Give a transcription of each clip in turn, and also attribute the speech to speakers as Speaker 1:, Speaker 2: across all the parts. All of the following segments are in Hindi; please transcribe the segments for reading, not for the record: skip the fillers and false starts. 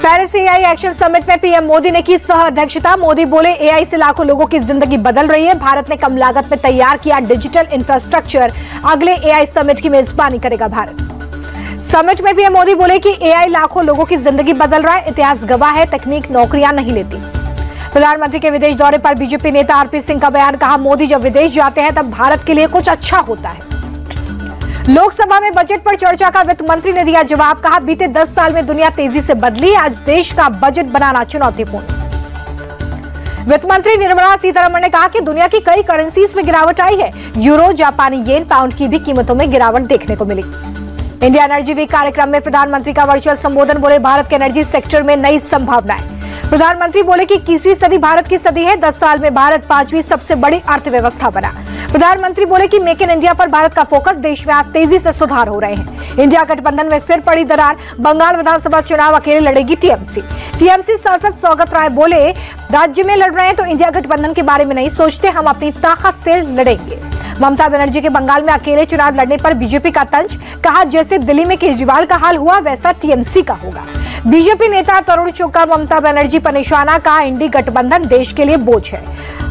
Speaker 1: पेरिस एआई एक्शन समिट में पीएम मोदी ने की सह अध्यक्षता। मोदी बोले, एआई से लाखों लोगों की जिंदगी बदल रही है। भारत ने कम लागत में तैयार किया डिजिटल इंफ्रास्ट्रक्चर। अगले एआई समिट की मेजबानी करेगा भारत। समिट में पीएम मोदी बोले कि एआई लाखों लोगों की जिंदगी बदल रहा है। इतिहास गवाह है, तकनीक नौकरियां नहीं लेती। प्रधानमंत्री के विदेश दौरे पर बीजेपी नेता आरपी सिंह का बयान। कहा, मोदी जब विदेश जाते हैं तब भारत के लिए कुछ अच्छा होता है। लोकसभा में बजट पर चर्चा का वित्त मंत्री ने दिया जवाब। कहा, बीते 10 साल में दुनिया तेजी से बदली, आज देश का बजट बनाना चुनौतीपूर्ण। वित्त मंत्री निर्मला सीतारमण ने कहा कि दुनिया की कई करेंसीज में गिरावट आई है। यूरो, जापानी येन, पाउंड की भी कीमतों में गिरावट देखने को मिली। इंडिया एनर्जी वीक कार्यक्रम में प्रधानमंत्री का वर्चुअल संबोधन। बोले, भारत के एनर्जी सेक्टर में नई संभावनाएं। प्रधानमंत्री बोले कि 21वीं सदी भारत की सदी है। 10 साल में भारत 5वीं सबसे बड़ी अर्थव्यवस्था बना। प्रधानमंत्री बोले कि मेक इन इंडिया पर भारत का फोकस। देश में आज तेजी से सुधार हो रहे हैं। इंडिया गठबंधन में फिर पड़ी दरार। बंगाल विधानसभा चुनाव अकेले लड़ेगी टीएमसी सांसद सौगत राय बोले, राज्य में लड़ रहे हैं तो इंडिया गठबंधन के बारे में नहीं सोचते, हम अपनी ताकत से लड़ेंगे। ममता बनर्जी के बंगाल में अकेले चुनाव लड़ने पर बीजेपी का तंज। कहा, जैसे दिल्ली में केजरीवाल का हाल हुआ वैसा टीएमसी का होगा। बीजेपी नेता तरुण चुग का ममता बनर्जी पर निशाना। कहा, इंडी गठबंधन देश के लिए बोझ है।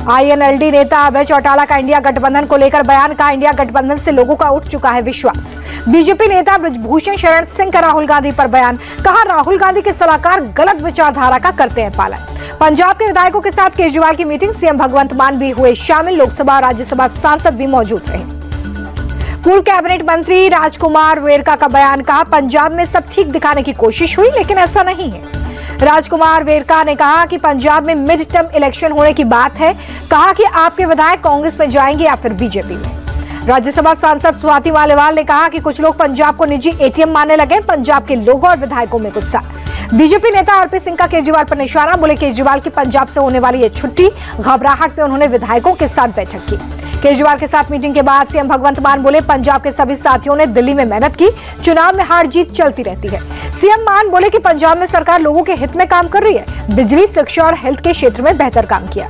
Speaker 1: आईएनएलडी नेता अभय चौटाला का इंडिया गठबंधन को लेकर बयान। कहा, इंडिया गठबंधन से लोगों का उठ चुका है विश्वास। बीजेपी नेता ब्रजभूषण शरण सिंह का राहुल गांधी पर बयान। कहा, राहुल गांधी के सलाहकार गलत विचारधारा का करते हैं पालन। पंजाब के विधायकों के साथ केजरीवाल की मीटिंग। सीएम भगवंत मान भी हुए शामिल। लोकसभा और राज्यसभा सांसद भी मौजूद रहे। पूर्व कैबिनेट मंत्री राजकुमार वेरका का बयान। कहा, पंजाब में सब ठीक दिखाने की कोशिश हुई लेकिन ऐसा नहीं है। राजकुमार वेरका ने कहा कि पंजाब में मिड टर्म इलेक्शन होने की बात है। कहा कि आपके विधायक कांग्रेस में जाएंगे या फिर बीजेपी में। राज्यसभा सांसद स्वाति मालीवाल ने कहा कि कुछ लोग पंजाब को निजी एटीएम मानने लगे। पंजाब के लोगों और विधायकों में गुस्सा। बीजेपी नेता आरपी सिंह का केजरीवाल पर निशाना। बोले, केजरीवाल की पंजाब से होने वाली ये छुट्टी। घबराहट में उन्होंने विधायकों के साथ बैठक की। केजरीवाल के साथ मीटिंग के बाद सीएम भगवंत मान बोले, पंजाब के सभी साथियों ने दिल्ली में मेहनत की। चुनाव में हार जीत चलती रहती है। सीएम मान बोले कि पंजाब में सरकार लोगों के हित में काम कर रही है। बिजली, शिक्षा और हेल्थ के क्षेत्र में बेहतर काम किया।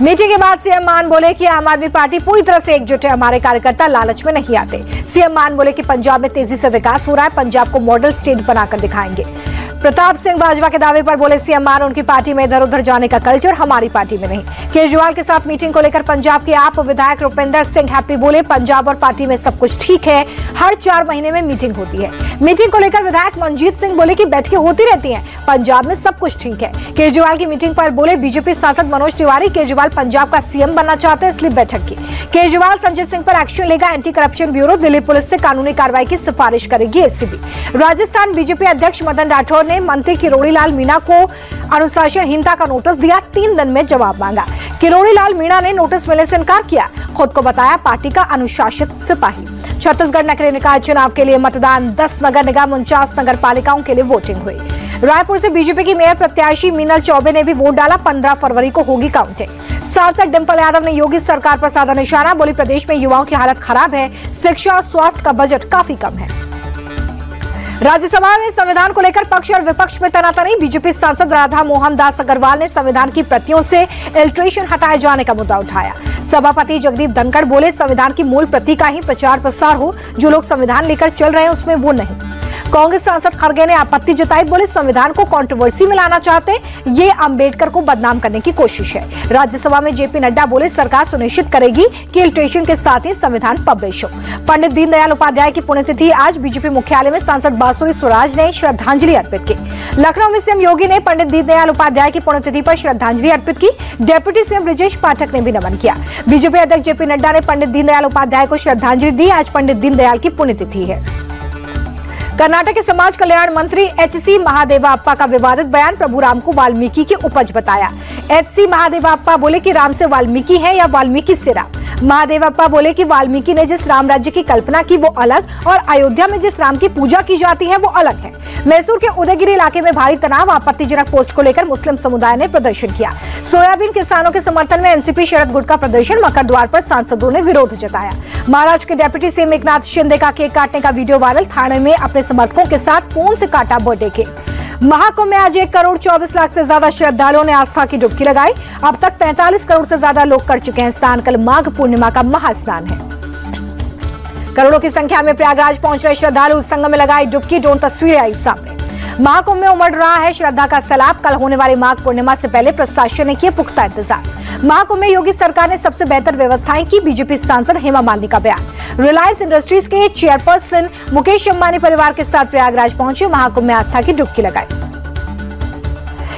Speaker 1: मीटिंग के बाद सीएम मान बोले कि आम आदमी पार्टी पूरी तरह से एकजुट है। हमारे कार्यकर्ता लालच में नहीं आते। सीएम मान बोले कि पंजाब में तेजी से विकास हो रहा है। पंजाब को मॉडल स्टेट बनाकर दिखाएंगे। प्रताप सिंह भाजपा के दावे पर बोले सीएम मान, उनकी पार्टी में इधर उधर जाने का कल्चर हमारी पार्टी में नहीं। केजरीवाल के साथ मीटिंग को लेकर पंजाब के आप विधायक रुपेंद्र सिंह हैप्पी बोले, पंजाब और पार्टी में सब कुछ ठीक है। हर 4 महीने में मीटिंग होती है। मीटिंग को लेकर विधायक मनजीत सिंह बोले कि बैठकें होती रहती हैं, पंजाब में सब कुछ ठीक है। केजरीवाल की मीटिंग पर बोले बीजेपी सांसद मनोज तिवारी, केजरीवाल पंजाब का सीएम बनना चाहते हैं इसलिए बैठक की। केजरीवाल संजय सिंह पर एक्शन लेगा anti corruption bureau. Delhi police से कानूनी कार्रवाई की सिफारिश करेगी एसीबी। राजस्थान बीजेपी अध्यक्ष मदन राठौर ने मंत्री किरोड़ी लाल मीणा को अनुशासनहीनता का नोटिस दिया। 3 दिन में जवाब मांगा। किरोड़ी लाल मीणा ने नोटिस मिलने से इनकार किया। खुद को बताया पार्टी का अनुशासित सिपाही। छत्तीसगढ़ नगरीय निकाय चुनाव के लिए मतदान। 10 नगर निगम 49 नगर पालिकाओं के लिए वोटिंग हुई। रायपुर से बीजेपी की मेयर प्रत्याशी मीनल चौबे ने भी वोट डाला। 15 फरवरी को होगी काउंटिंग। सांसद डिंपल यादव ने योगी सरकार पर साधा निशाना। बोली, प्रदेश में युवाओं की हालत खराब है। शिक्षा और स्वास्थ्य का बजट काफी कम है। राज्यसभा में संविधान को लेकर पक्ष और विपक्ष में तनातनी। बीजेपी सांसद राधा मोहन दास अग्रवाल ने संविधान की प्रतियों से इल्ट्रेशन हटाए जाने का मुद्दा उठाया। सभापति जगदीप धनखड़ बोले, संविधान की मूल प्रति का ही प्रचार प्रसार हो। जो लोग संविधान लेकर चल रहे हैं उसमें वो नहीं। कांग्रेस सांसद खड़गे ने आपत्ति जताई। बोले, संविधान को कंट्रोवर्सी में लाना चाहते, ये अंबेडकर को बदनाम करने की कोशिश है। राज्यसभा में जेपी नड्डा बोले, सरकार सुनिश्चित करेगी कि इल्ट्रेशन के साथ ही संविधान पब्लिश हो। पंडित दीनदयाल उपाध्याय की पुण्यतिथि आज। बीजेपी मुख्यालय में सांसद बांसुरी स्वराज ने श्रद्धांजलि अर्पित की। लखनऊ में सीएम योगी ने पंडित दीनदयाल उपाध्याय की पुण्यतिथि पर श्रद्धांजलि अर्पित की। डिप्टी सीएम ब्रजेश पाठक ने भी नमन किया। बीजेपी अध्यक्ष जेपी नड्डा ने पंडित दीनदयाल उपाध्याय को श्रद्धांजलि दी। आज पंडित दीनदयाल की पुण्यतिथि है। कर्नाटक के समाज कल्याण मंत्री एचसी महादेवाप्पा का विवादित बयान। प्रभु राम को वाल्मीकि की उपज बताया। एचसी महादेवाप्पा बोले कि राम से वाल्मीकि है या वाल्मीकि से राम। महादेवाप्पा बोले कि वाल्मीकि ने जिस राम राज्य की कल्पना की वो अलग और अयोध्या में जिस राम की पूजा की जाती है वो अलग है। मैसूर के उदयगिरी इलाके में भारी तनाव। आपत्तिजनक पोस्ट को लेकर मुस्लिम समुदाय ने प्रदर्शन किया। सोयाबीन किसानों के समर्थन में एनसीपी शरद गुट का प्रदर्शन। मकर द्वार पर सांसदों ने विरोध जताया। महाराष्ट्र के डिप्टी सीएम एकनाथ शिंदे का केक काटने का वीडियो वायरल। थाने में अपने समर्थकों के साथ फोन से काटा बर्थडे केक। महाकुंभ में आज 1,24,00,000 से ज्यादा श्रद्धालुओं ने आस्था की डुबकी लगाई। अब तक 45 करोड़ से ज्यादा लोग कर चुके हैं स्नान। कल माघ पूर्णिमा का महास्नान है। करोड़ों की संख्या में प्रयागराज पहुंच रहे श्रद्धालु संगम में लगाई डुबकी। ड्रोन तस्वीरें आई सामने। महाकुंभ में उमड़ रहा है श्रद्धा का सैलाब। कल होने वाली माघ पूर्णिमा से पहले प्रशासन ने किए पुख्ता इंतजाम। महाकुंभ में योगी सरकार ने सबसे बेहतर व्यवस्थाएं की, बीजेपी सांसद हेमा मालिनी का बयान। रिलायंस इंडस्ट्रीज के चेयरपर्सन मुकेश अंबानी परिवार के साथ प्रयागराज पहुंचे, महाकुंभ में आस्था की डुबकी लगाई।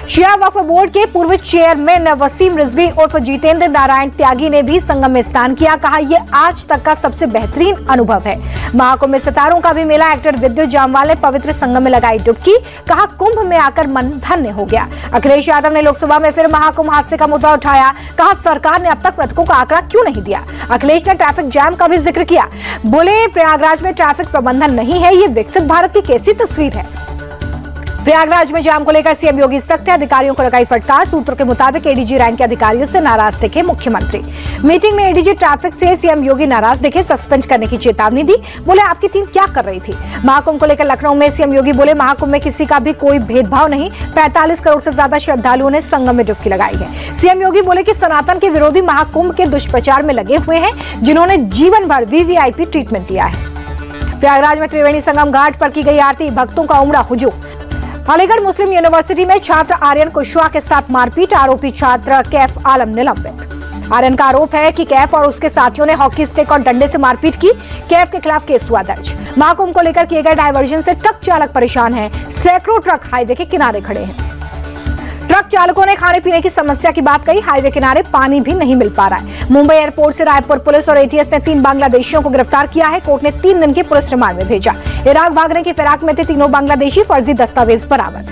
Speaker 1: शिया वक्फ बोर्ड के पूर्व चेयरमैन वसीम रिजवी उर्फ जितेंद्र नारायण त्यागी ने भी संगम में स्नान किया। कहा, यह आज तक का सबसे बेहतरीन अनुभव है। महाकुंभ में सितारों का भी मेला। एक्टर विद्युत जामवाल ने पवित्र संगम में लगाई डुबकी। कहा, कुंभ में आकर मन धन्य हो गया। अखिलेश यादव ने लोकसभा में फिर महाकुंभ हादसे का मुद्दा उठाया। कहा, सरकार ने अब तक मृतकों का आंकड़ा क्यों नहीं दिया। अखिलेश ने ट्रैफिक जैम का भी जिक्र किया। बोले, प्रयागराज में ट्रैफिक प्रबंधन नहीं है, ये विकसित भारत की कैसी तस्वीर है। प्रयागराज में जाम को लेकर सीएम योगी सख्त, अधिकारियों को लगाई फटकार। सूत्रों के मुताबिक एडीजी रैंक के अधिकारियों से नाराज दिखे मुख्यमंत्री। मीटिंग में एडीजी ट्रैफिक से सीएम योगी नाराज दिखे, सस्पेंड करने की चेतावनी दी। बोले, आपकी टीम क्या कर रही थी। महाकुंभ को लेकर लखनऊ में सीएम योगी बोले, महाकुंभ में किसी का भी कोई भेदभाव नहीं। 45 करोड़ से ज्यादा श्रद्धालुओं ने संगम में डुबकी लगाई है। सीएम योगी बोले कि सनातन के विरोधी महाकुंभ के दुष्प्रचार में लगे हुए हैं, जिन्होंने जीवन भर वीवीआईपी ट्रीटमेंट दिया है। प्रयागराज में त्रिवेणी संगम घाट पर की गई आरती, भक्तों का उमड़ा हुजूम। अलीगढ़ मुस्लिम यूनिवर्सिटी में छात्र आर्यन कुशवाहा के साथ मारपीट, आरोपी छात्र कैफ आलम निलंबित। आर्यन का आरोप है कि कैफ और उसके साथियों ने हॉकी स्टिक और डंडे से मारपीट की। कैफ के खिलाफ केस हुआ दर्ज। महाकुंभ को लेकर किए गए डायवर्जन से ट्रक चालक परेशान है। सैकड़ों ट्रक हाईवे के किनारे खड़े हैं। ट्रक चालकों ने खाने पीने की समस्या की बात कही। हाईवे किनारे पानी भी नहीं मिल पा रहा है। मुंबई एयरपोर्ट से रायपुर पुलिस और एटीएस ने 3 बांग्लादेशियों को गिरफ्तार किया है। कोर्ट ने 3 दिन के पुलिस रिमांड में भेजा। इराक भागने की फिराक में थे तीनों बांग्लादेशी, फर्जी दस्तावेज बरामद।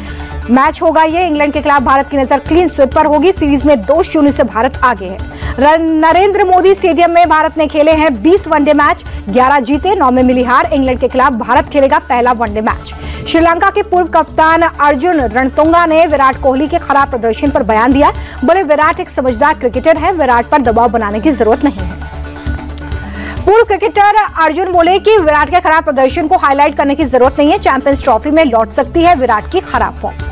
Speaker 1: मैच होगा ये, इंग्लैंड के खिलाफ भारत की नजर क्लीन स्वीप पर होगी। सीरीज में 2-0 से भारत आगे है। नरेंद्र मोदी स्टेडियम में भारत ने खेले हैं 20 वनडे मैच, 11 जीते, 9 में मिली हार। इंग्लैंड के खिलाफ भारत खेलेगा पहला वनडे मैच। श्रीलंका के पूर्व कप्तान अर्जुन रणतुंगा ने विराट कोहली के खराब प्रदर्शन पर बयान दिया। बोले, विराट एक समझदार क्रिकेटर है, विराट पर दबाव बनाने की जरूरत नहीं है। पूर्व क्रिकेटर अर्जुन बोले कि विराट के खराब प्रदर्शन को हाईलाइट करने की जरूरत नहीं है, चैंपियंस ट्रॉफी में लौट सकती है विराट की खराब फॉर्म।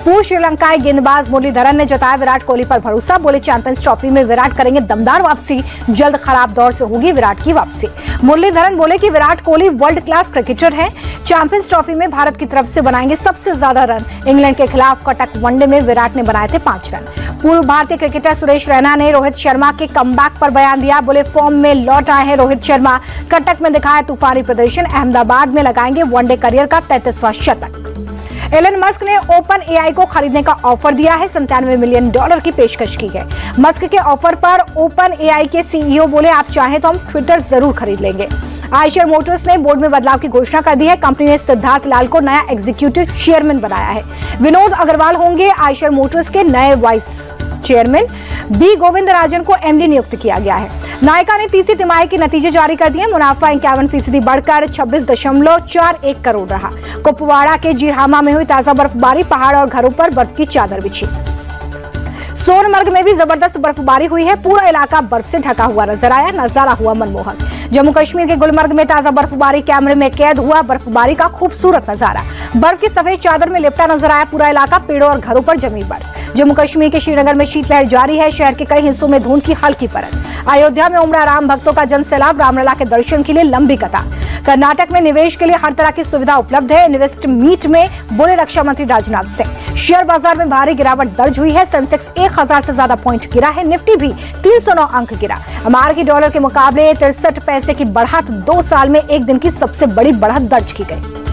Speaker 1: पूर्व श्रीलंकाई गेंदबाज मुरलीधरन ने जताया विराट कोहली पर भरोसा। बोले, चैंपियंस ट्रॉफी में विराट करेंगे दमदार वापसी, जल्द खराब दौर से होगी विराट की वापसी। मुरलीधरन बोले कि Virat Kohli world class cricketer हैं, चैंपियंस ट्रॉफी में भारत की तरफ से बनाएंगे सबसे ज्यादा रन। इंग्लैंड के खिलाफ कटक वनडे में विराट ने बनाए थे 5 रन। पूर्व भारतीय क्रिकेटर सुरेश रैना ने रोहित शर्मा के कमबैक पर बयान दिया। बोले, फॉर्म में लौट आए हैं रोहित शर्मा, कटक में दिखाया तूफानी प्रदर्शन, अहमदाबाद में लगाएंगे वनडे करियर का 33वां शतक। एलन मस्क ने ओपन एआई को खरीदने का ऑफर दिया है। $97 मिलियन की पेशकश की है। मस्क के ऑफर पर ओपन एआई के सीईओ बोले, आप चाहें तो हम ट्विटर जरूर खरीद लेंगे। आयशर मोटर्स ने बोर्ड में बदलाव की घोषणा कर दी है। कंपनी ने सिद्धार्थ लाल को नया एग्जीक्यूटिव चेयरमैन बनाया है। विनोद अग्रवाल होंगे आयशर मोटर्स के नए वाइस चेयरमैन। बी गोविंदराजन को एमडी नियुक्त किया गया है। नायका ने तीसरी तिमाही के नतीजे जारी कर दिए। मुनाफा 51% बढ़कर 26.41 करोड़ रहा। कुपवाड़ा के जिरहामा में हुई ताजा बर्फबारी, पहाड़ और घरों पर बर्फ की चादर बिछी। सोनमर्ग में भी जबरदस्त बर्फबारी हुई है। पूरा इलाका बर्फ से ढका हुआ नजर आया, नजारा हुआ मनमोहक। जम्मू कश्मीर के गुलमर्ग में ताजा बर्फबारी कैमरे में कैद हुआ। बर्फबारी का खूबसूरत नजारा, बर्फ की सफेद चादर में लिपटा नजर आया पूरा इलाका, पेड़ों और घरों पर जमी बर्फ। जम्मू कश्मीर के श्रीनगर में शीतलहर जारी है। शहर के कई हिस्सों में धुंध की हल्की परत। अयोध्या में उमड़ा राम भक्तों का जनसैलाब, रामलला के दर्शन के लिए लंबी कतार। कर्नाटक में निवेश के लिए हर तरह की सुविधा उपलब्ध है। इन्वेस्ट मीट में बोले रक्षा मंत्री राजनाथ सिंह। शेयर बाजार में भारी गिरावट दर्ज हुई है। सेंसेक्स 1000 से ज्यादा पॉइंट गिरा है। निफ्टी भी 309 अंक गिरा। अमेरिकी डॉलर के मुकाबले 63 पैसे की बढ़त 2 साल में एक दिन की सबसे बड़ी बढ़त दर्ज की गई।